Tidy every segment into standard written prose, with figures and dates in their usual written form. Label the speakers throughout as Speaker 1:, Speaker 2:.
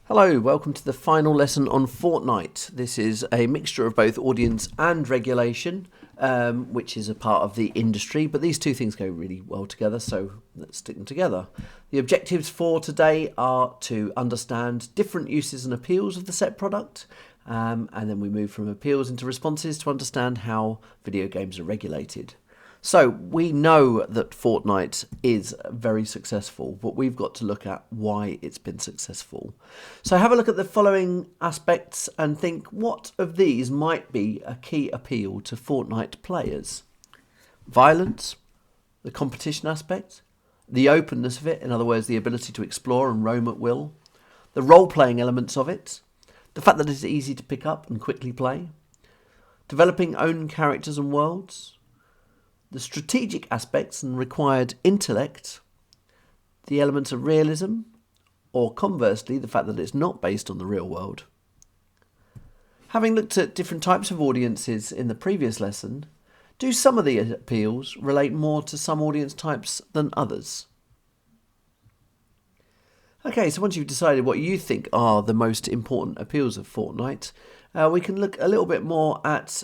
Speaker 1: Hello, welcome to the final lesson on Fortnite. This is a mixture of both audience and regulation, which is a part of the industry, but these two things go really well together, so let's stick them together. The objectives for today are to understand different uses and appeals of the set product, and then we move from appeals into responses to understand how video games are regulated. So we know that Fortnite is very successful, but we've got to look at why it's been successful. So have a look at the following aspects and think what of these might be a key appeal to Fortnite players. Violence, the competition aspect, the openness of it, in other words, the ability to explore and roam at will, the role-playing elements of it, the fact that it's easy to pick up and quickly play, developing own characters and worlds, the strategic aspects and required intellect, the elements of realism, or conversely, the fact that it's not based on the real world. Having looked at different types of audiences in the previous lesson, do some of the appeals relate more to some audience types than others? Okay, so once you've decided what you think are the most important appeals of Fortnite, we can look a little bit more at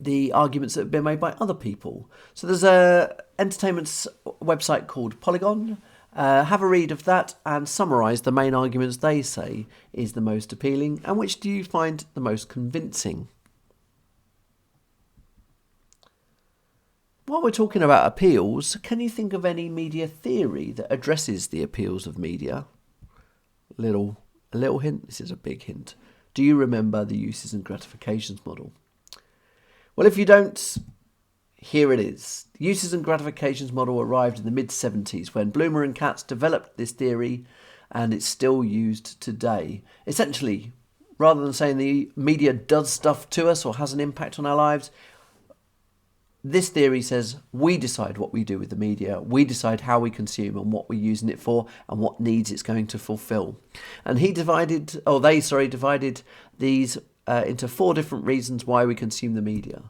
Speaker 1: the arguments that have been made by other people. So there's a entertainment's website called Polygon. Have a read of that and summarise the main arguments they say is the most appealing and which do you find the most convincing. While we're talking about appeals, can you think of any media theory that addresses the appeals of media? A little hint, this is a big hint. Do you remember the uses and gratifications model? Well, if you don't, here it is. The uses and gratifications model arrived in the mid-70s when Bloomer and Katz developed this theory and it's still used today. Essentially, rather than saying the media does stuff to us or has an impact on our lives, this theory says we decide what we do with the media, we decide how we consume and what we're using it for and what needs it's going to fulfill. And they divided these into 4 different reasons why we consume the media.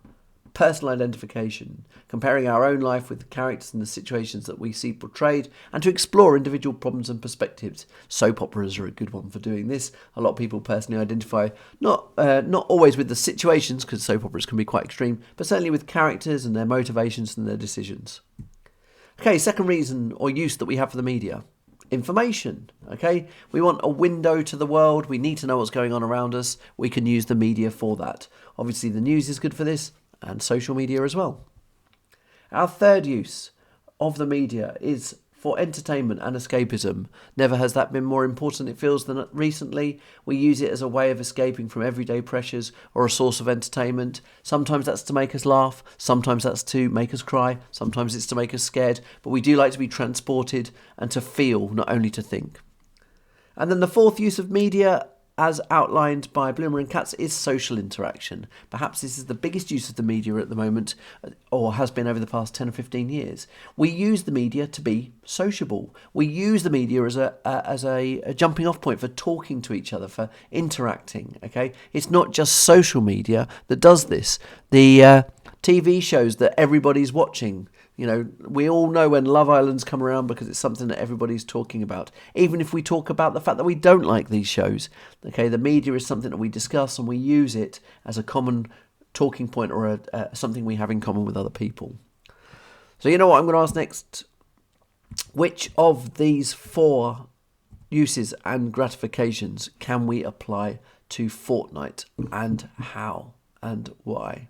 Speaker 1: Personal identification, comparing our own life with the characters and the situations that we see portrayed, and to explore individual problems and perspectives. Soap operas are a good one for doing this. A lot of people personally identify, not always with the situations, because soap operas can be quite extreme, but certainly with characters and their motivations and their decisions. Okay, second reason or use that we have for the media. Information, okay? We want a window to the world. We need to know what's going on around us. We can use the media for that. Obviously, the news is good for this and social media as well. Our third use of the media is for entertainment and escapism. Never has that been more important, it feels, than recently. We use it as a way of escaping from everyday pressures or a source of entertainment. Sometimes that's to make us laugh, sometimes that's to make us cry, sometimes it's to make us scared, but we do like to be transported and to feel, not only to think. And then the fourth use of media, as outlined by Bloomer and Katz, is social interaction. Perhaps this is the biggest use of the media at the moment, or has been over the past 10 or 15 years. We use the media to be sociable. We use the media as a jumping off point for talking to each other, for interacting. Okay, it's not just social media that does this. The TV shows that everybody's watching. You know, we all know when Love Island's come around because it's something that everybody's talking about. Even if we talk about the fact that we don't like these shows, okay, the media is something that we discuss and we use it as a common talking point or something we have in common with other people. So you know what I'm going to ask next? Which of these 4 uses and gratifications can we apply to Fortnite, and how and why?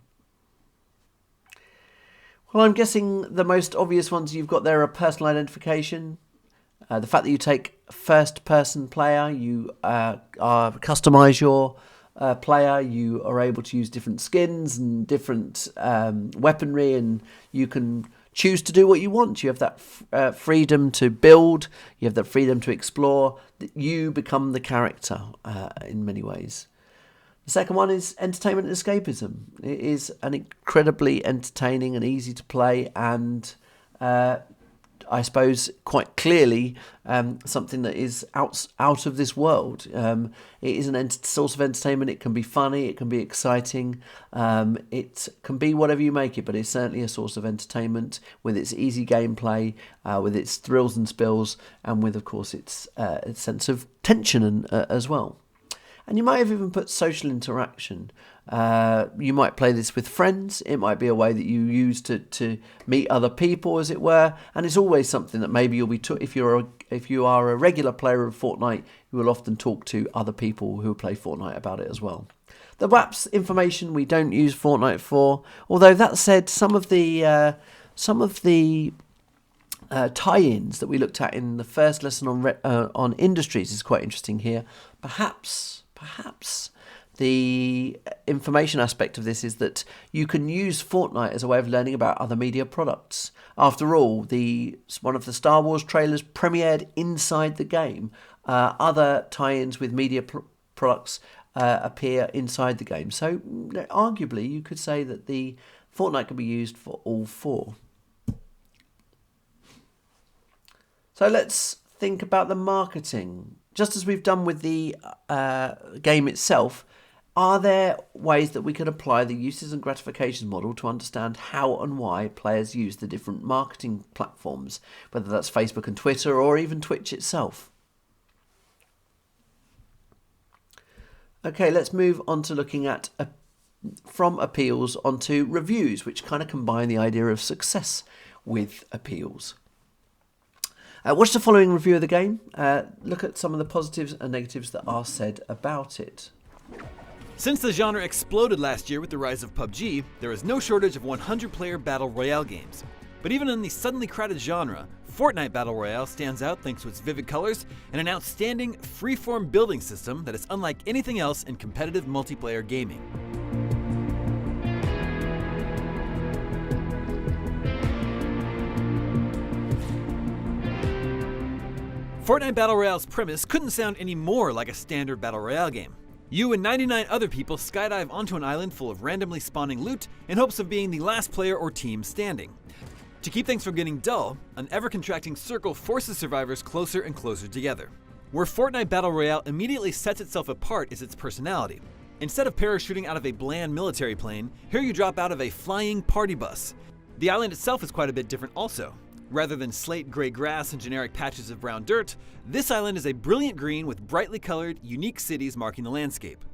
Speaker 1: Well, I'm guessing the most obvious ones you've got there are personal identification, the fact that you take first-person player, you customize your player, you are able to use different skins and different weaponry, and you can choose to do what you want. You have that freedom to build, you have that freedom to explore, that you become the character in many ways. The second one is entertainment and escapism. It is an incredibly entertaining and easy to play and I suppose, quite clearly something that is out of this world. It is a source of entertainment. It can be funny. It can be exciting. It can be whatever you make it, but it's certainly a source of entertainment with its easy gameplay, with its thrills and spills, and with, of course, its sense of tension as well. And you might have even put social interaction. You might play this with friends. It might be a way that you use to meet other people, as it were. And it's always something that maybe you'll be if you are a regular player of Fortnite, you will often talk to other people who play Fortnite about it as well. The WAPs information we don't use Fortnite for. Although that said, some of the tie-ins that we looked at in the first lesson on industries is quite interesting here. Perhaps the information aspect of this is that you can use Fortnite as a way of learning about other media products. After all, one of the Star Wars trailers premiered inside the game. Other tie-ins with media products appear inside the game. So arguably, you could say that the Fortnite can be used for all four. So let's think about the marketing. Just as we've done with the game itself, are there ways that we could apply the uses and gratification model to understand how and why players use the different marketing platforms, whether that's Facebook and Twitter or even Twitch itself? Okay, let's move on to looking at from appeals onto reviews, which kind of combine the idea of success with appeals. Watch the following review of the game. Look at some of the positives and negatives that are said about it.
Speaker 2: Since the genre exploded last year with the rise of PUBG, there is no shortage of 100-player Battle Royale games. But even in the suddenly crowded genre, Fortnite Battle Royale stands out thanks to its vivid colors and an outstanding free-form building system that is unlike anything else in competitive multiplayer gaming. Fortnite Battle Royale's premise couldn't sound any more like a standard Battle Royale game. You and 99 other people skydive onto an island full of randomly spawning loot in hopes of being the last player or team standing. To keep things from getting dull, an ever-contracting circle forces survivors closer and closer together. Where Fortnite Battle Royale immediately sets itself apart is its personality. Instead of parachuting out of a bland military plane, here you drop out of a flying party bus. The island itself is quite a bit different also. Rather than slate gray grass and generic patches of brown dirt, this island is a brilliant green with brightly colored, unique cities marking the landscape.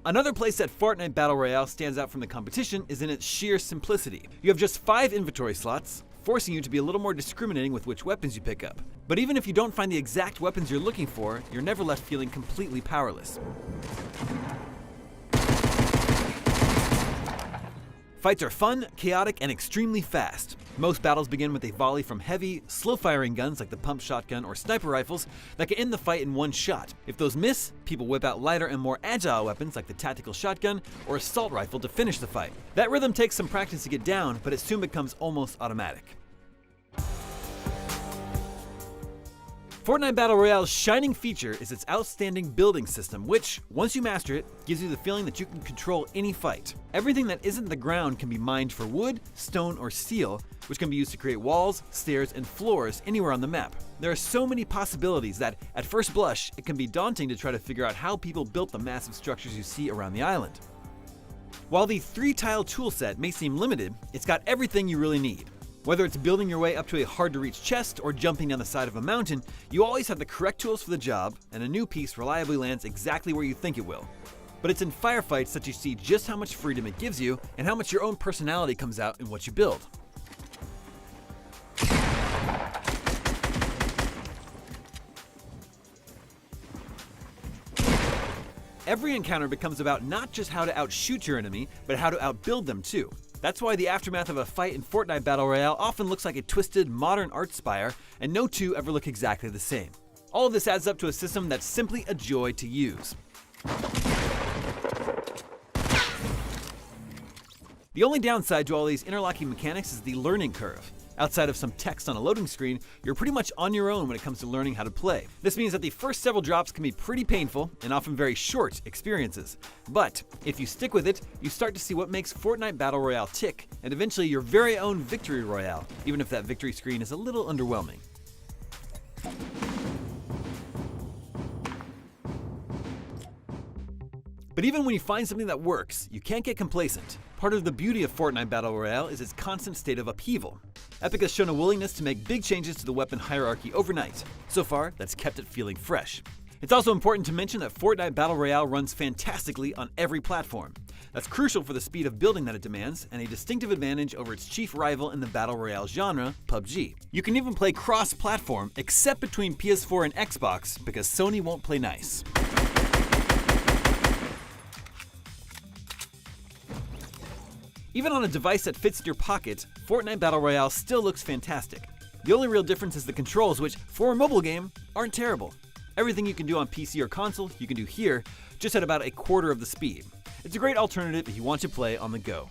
Speaker 2: Another place that Fortnite Battle Royale stands out from the competition is in its sheer simplicity. You have just 5 inventory slots, forcing you to be a little more discriminating with which weapons you pick up. But even if you don't find the exact weapons you're looking for, you're never left feeling completely powerless. Fights are fun, chaotic, and extremely fast. Most battles begin with a volley from heavy, slow-firing guns like the pump shotgun or sniper rifles that can end the fight in one shot. If those miss, people whip out lighter and more agile weapons like the tactical shotgun or assault rifle to finish the fight. That rhythm takes some practice to get down, but it soon becomes almost automatic. Fortnite Battle Royale's shining feature is its outstanding building system, which, once you master it, gives you the feeling that you can control any fight. Everything that isn't the ground can be mined for wood, stone, or steel, which can be used to create walls, stairs, and floors anywhere on the map. There are so many possibilities that, at first blush, it can be daunting to try to figure out how people built the massive structures you see around the island. While the 3-tile toolset may seem limited, it's got everything you really need. Whether it's building your way up to a hard-to-reach chest or jumping down the side of a mountain, you always have the correct tools for the job, and a new piece reliably lands exactly where you think it will. But it's in firefights that you see just how much freedom it gives you, and how much your own personality comes out in what you build. Every encounter becomes about not just how to outshoot your enemy, but how to outbuild them too. That's why the aftermath of a fight in Fortnite Battle Royale often looks like a twisted, modern art spire, and no two ever look exactly the same. All of this adds up to a system that's simply a joy to use. The only downside to all these interlocking mechanics is the learning curve. Outside of some text on a loading screen, you're pretty much on your own when it comes to learning how to play. This means that the first several drops can be pretty painful and often very short experiences. But if you stick with it, you start to see what makes Fortnite Battle Royale tick, and eventually your very own Victory Royale, even if that victory screen is a little underwhelming. But even when you find something that works, you can't get complacent. Part of the beauty of Fortnite Battle Royale is its constant state of upheaval. Epic has shown a willingness to make big changes to the weapon hierarchy overnight. So far, that's kept it feeling fresh. It's also important to mention that Fortnite Battle Royale runs fantastically on every platform. That's crucial for the speed of building that it demands, and a distinctive advantage over its chief rival in the Battle Royale genre, PUBG. You can even play cross-platform, except between PS4 and Xbox, because Sony won't play nice. Even on a device that fits in your pocket, Fortnite Battle Royale still looks fantastic. The only real difference is the controls, which, for a mobile game, aren't terrible. Everything you can do on PC or console, you can do here, just at about a quarter of the speed. It's a great alternative if you want to play on the go.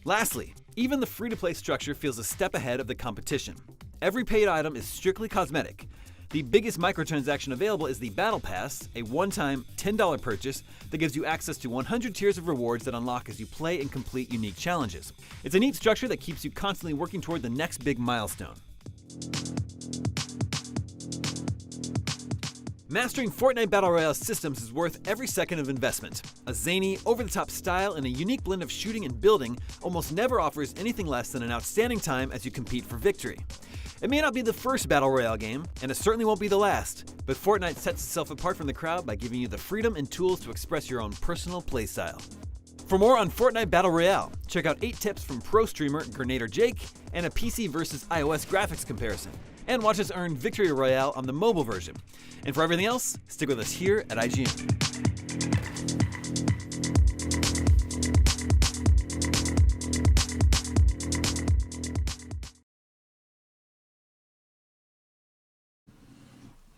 Speaker 2: Lastly, even the free-to-play structure feels a step ahead of the competition. Every paid item is strictly cosmetic. The biggest microtransaction available is the Battle Pass, a one-time $10 purchase that gives you access to 100 tiers of rewards that unlock as you play and complete unique challenges. It's a neat structure that keeps you constantly working toward the next big milestone. Mastering Fortnite Battle Royale systems is worth every second of investment. A zany, over-the-top style and a unique blend of shooting and building almost never offers anything less than an outstanding time as you compete for victory. It may not be the first Battle Royale game, and it certainly won't be the last, but Fortnite sets itself apart from the crowd by giving you the freedom and tools to express your own personal playstyle. For more on Fortnite Battle Royale, check out 8 tips from pro streamer Grenader Jake and a PC versus iOS graphics comparison, and watch us earn Victory Royale on the mobile version. And for everything else, stick with us here at IGN.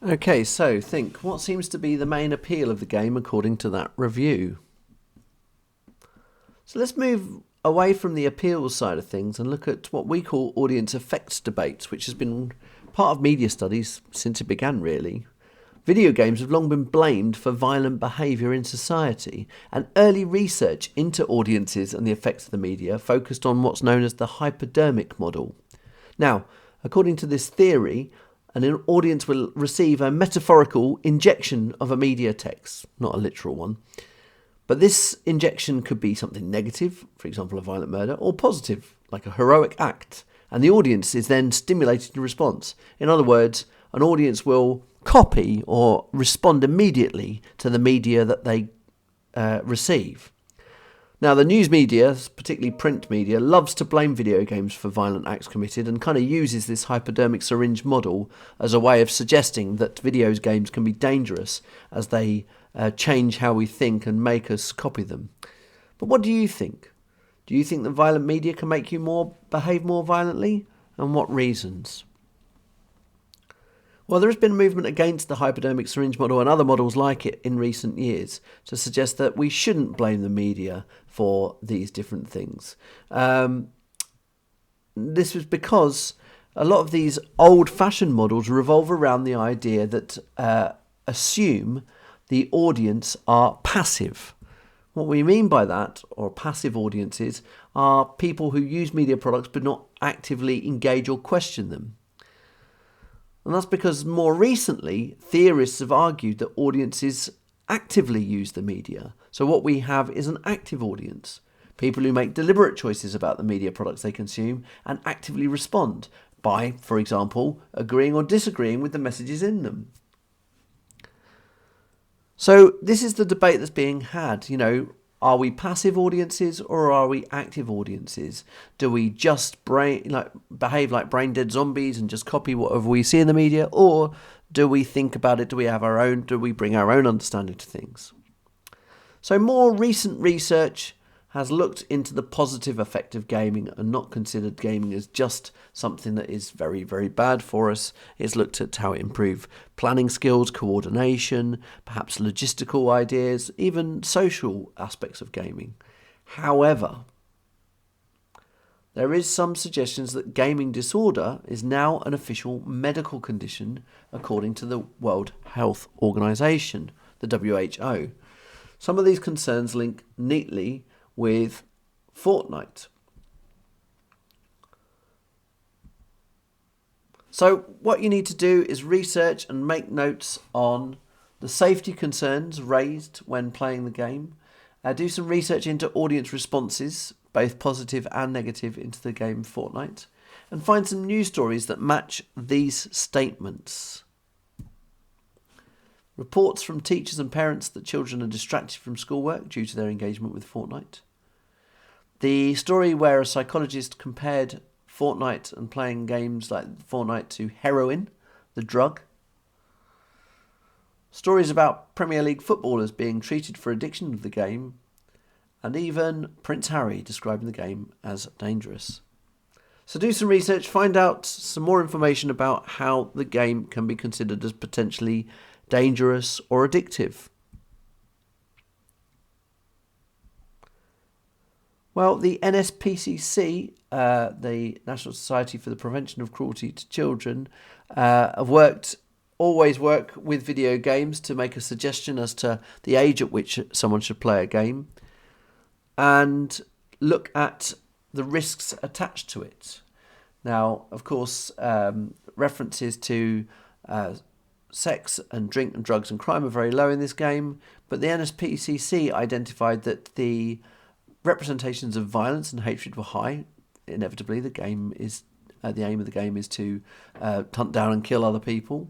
Speaker 1: Okay, so think, what seems to be the main appeal of the game according to that review? So let's move away from the appeals side of things and look at what we call audience effects debates, which has been part of media studies since it began, really. Video games have long been blamed for violent behaviour in society, and early research into audiences and the effects of the media focused on what's known as the hypodermic model. Now, according to this theory, an audience will receive a metaphorical injection of a media text, not a literal one. But this injection could be something negative, for example, a violent murder, or positive, like a heroic act, and the audience is then stimulated in response. In other words, an audience will copy or respond immediately to the media that they receive. Now, the news media, particularly print media, loves to blame video games for violent acts committed and kind of uses this hypodermic syringe model as a way of suggesting that video games can be dangerous as they change how we think and make us copy them. But what do you think? Do you think that violent media can make you behave more violently? And what reasons? Well, there has been a movement against the hypodermic syringe model and other models like it in recent years to suggest that we shouldn't blame the media for these different things. This was because a lot of these old-fashioned models revolve around the idea that assume the audience are passive. What we mean by that, or passive audiences, are people who use media products but not actively engage or question them. And that's because more recently, theorists have argued that audiences actively use the media. So what we have is an active audience. People who make deliberate choices about the media products they consume and actively respond by, for example, agreeing or disagreeing with the messages in them. So this is the debate that's being had. Are we passive audiences or are we active audiences? Do we just behave like brain-dead zombies and just copy whatever we see in the media? Or do we think about it? Do we bring our own understanding to things? So more recent research has looked into the positive effect of gaming and not considered gaming as just something that is very, very bad for us. It's looked at how it improves planning skills, coordination, perhaps logistical ideas, even social aspects of gaming. However, there is some suggestions that gaming disorder is now an official medical condition according to the World Health Organization, the WHO. Some of these concerns link neatly with Fortnite. So what you need to do is research and make notes on the safety concerns raised when playing the game. Do some research into audience responses, both positive and negative, into the game Fortnite. And find some news stories that match these statements. Reports from teachers and parents that children are distracted from schoolwork due to their engagement with Fortnite. The story where a psychologist compared Fortnite and playing games like Fortnite to heroin, the drug. Stories about Premier League footballers being treated for addiction to the game, and even Prince Harry describing the game as dangerous. So do some research, find out some more information about how the game can be considered as potentially dangerous or addictive. Well, the NSPCC, the National Society for the Prevention of Cruelty to Children, always work with video games to make a suggestion as to the age at which someone should play a game and look at the risks attached to it. Now, of course, references to sex and drink and drugs and crime are very low in this game, but the NSPCC identified that the representations of violence and hatred were high. Inevitably, the aim of the game is to hunt down and kill other people.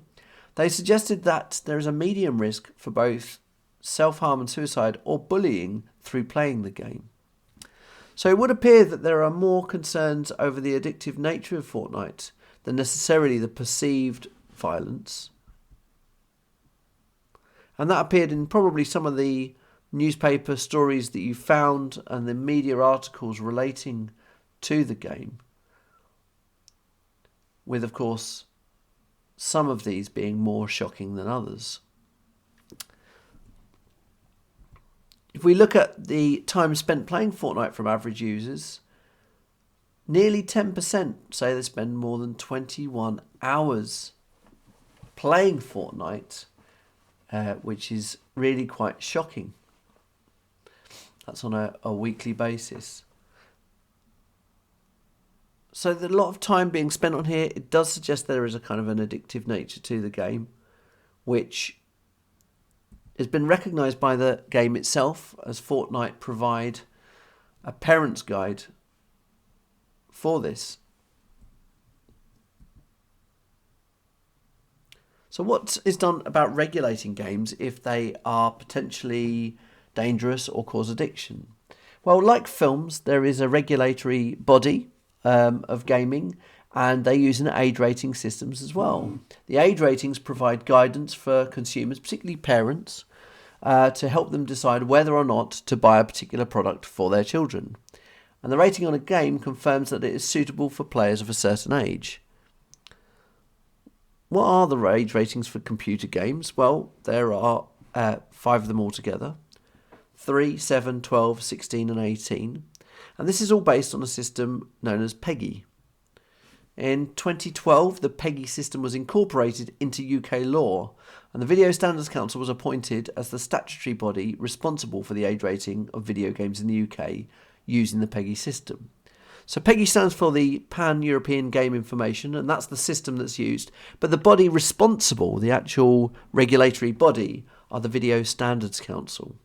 Speaker 1: They suggested that there is a medium risk for both self-harm and suicide or bullying through playing the game. So it would appear that there are more concerns over the addictive nature of Fortnite than necessarily the perceived violence. And that appeared in probably some of the newspaper stories that you found and the media articles relating to the game, with, of course, some of these being more shocking than others. If we look at the time spent playing Fortnite from average users, nearly 10% say they spend more than 21 hours playing Fortnite, which is really quite shocking. That's on a weekly basis. So there's a lot of time being spent on here. It does suggest there is a kind of an addictive nature to the game, which has been recognised by the game itself, as Fortnite provide a parent's guide for this. So what is done about regulating games if they are potentially dangerous or cause addiction? Well, like films, there is a regulatory body of gaming, and they use an age rating systems as well. The age ratings provide guidance for consumers, particularly parents, to help them decide whether or not to buy a particular product for their children. And the rating on a game confirms that it is suitable for players of a certain age. What are the age ratings for computer games? Well, there are 5 of them altogether: 3, 7, 12, 16 and 18. And this is all based on a system known as PEGI. In 2012, the PEGI system was incorporated into UK law, and the Video Standards Council was appointed as the statutory body responsible for the age rating of video games in the UK using the PEGI system. So PEGI stands for the Pan-European Game Information, and that's the system that's used. But the body responsible, the actual regulatory body, are the Video Standards Council.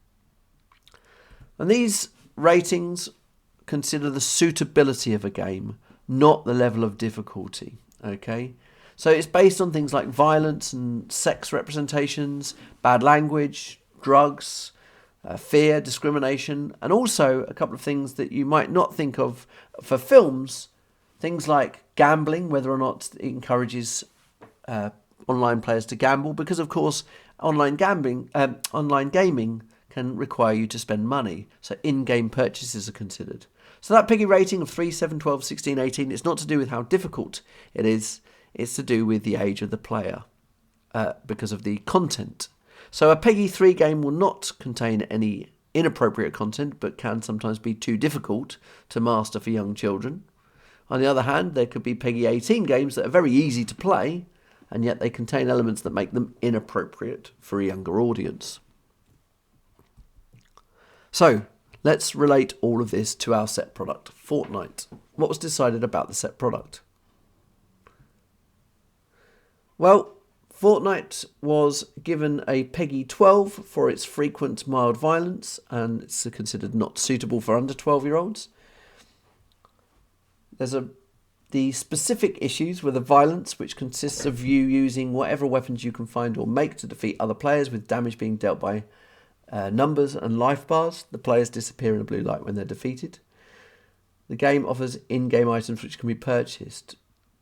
Speaker 1: And these ratings consider the suitability of a game, not the level of difficulty. Okay? So it's based on things like violence and sex representations, bad language, drugs, fear, discrimination, and also a couple of things that you might not think of for films, things like gambling, whether or not it encourages online players to gamble, because of course online gaming can require you to spend money, so in-game purchases are considered. So that PEGI rating of 3, 7, 12, 16, 18, it's not to do with how difficult it is, it's to do with the age of the player, because of the content. So a PEGI 3 game will not contain any inappropriate content, but can sometimes be too difficult to master for young children. On the other hand, there could be PEGI 18 games that are very easy to play, and yet they contain elements that make them inappropriate for a younger audience. So, let's relate all of this to our set product, Fortnite. What was decided about the set product? Well, Fortnite was given a PEGI 12 for its frequent mild violence, and it's considered not suitable for under 12-year-olds. The specific issues were the violence, which consists of you using whatever weapons you can find or make to defeat other players, with damage being dealt by numbers and life bars. The players disappear in a blue light when they're defeated. The game offers in-game items which can be purchased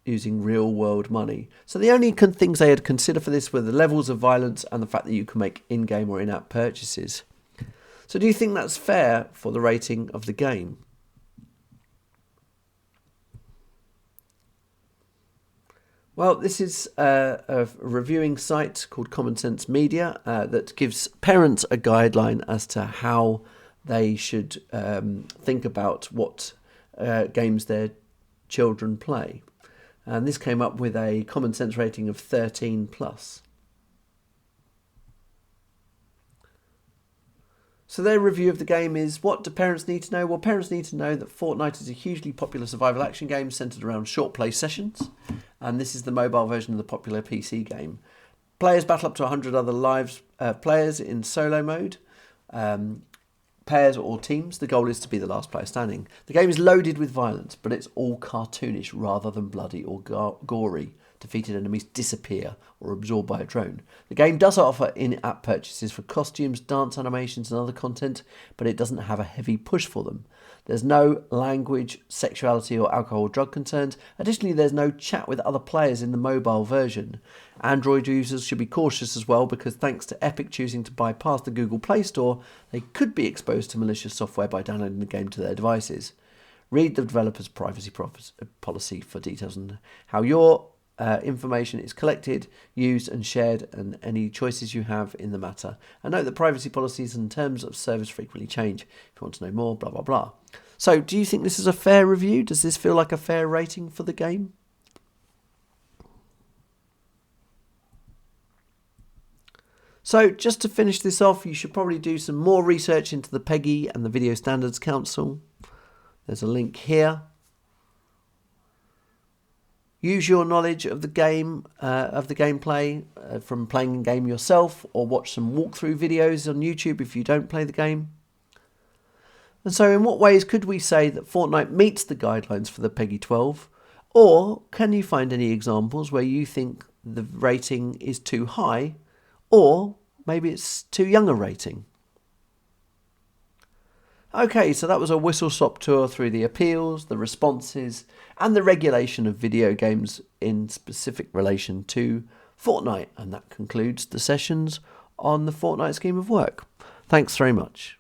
Speaker 1: using real-world money. So the only things they had considered for this were the levels of violence and the fact that you can make in-game or in-app purchases. So do you think that's fair for the rating of the game? Well, this is a reviewing site called Common Sense Media that gives parents a guideline as to how they should think about what games their children play. And this came up with a common sense rating of 13+. So their review of the game is, what do parents need to know? Well, parents need to know that Fortnite is a hugely popular survival action game centred around short play sessions, and this is the mobile version of the popular PC game. Players battle up to 100 other live players in solo mode, pairs or teams. The goal is to be the last player standing. The game is loaded with violence, but it's all cartoonish rather than bloody or gory. Defeated enemies disappear or absorbed by a drone. The game does offer in-app purchases for costumes, dance animations and other content, but it doesn't have a heavy push for them. There's no language, sexuality or alcohol or drug concerns. Additionally, there's no chat with other players in the mobile version. Android users should be cautious as well, because thanks to Epic choosing to bypass the Google Play Store, they could be exposed to malicious software by downloading the game to their devices. Read the developer's privacy policy for details on how your information is collected, used and shared, and any choices you have in the matter. And note that privacy policies and terms of service frequently change. If you want to know more, blah, blah, blah. So, do you think this is a fair review? Does this feel like a fair rating for the game? So, just to finish this off, you should probably do some more research into the PEGI and the Video Standards Council. There's a link here. Use your knowledge of the game, of the gameplay from playing the game yourself, or watch some walkthrough videos on YouTube if you don't play the game. And so in what ways could we say that Fortnite meets the guidelines for the PEGI 12? Or can you find any examples where you think the rating is too high, or maybe it's too young a rating? Okay, so that was a whistle-stop tour through the appeals, the responses, and the regulation of video games in specific relation to Fortnite. And that concludes the sessions on the Fortnite scheme of work. Thanks very much.